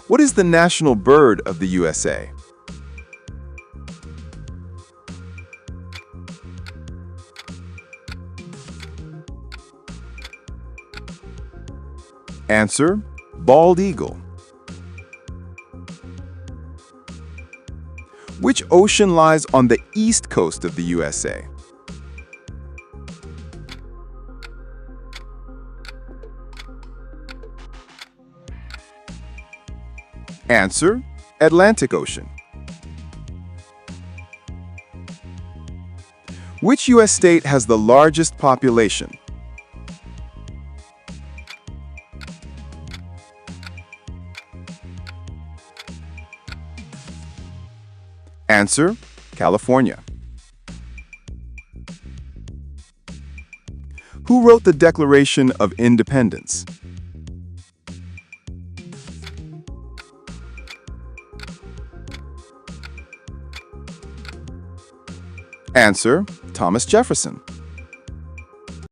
What is the national bird of the USA? Answer: bald eagle. Which ocean lies on the east coast of the USA? Answer: Atlantic Ocean. Which U.S. state has the largest population? Answer: California. Who wrote the Declaration of Independence? Answer: Thomas Jefferson.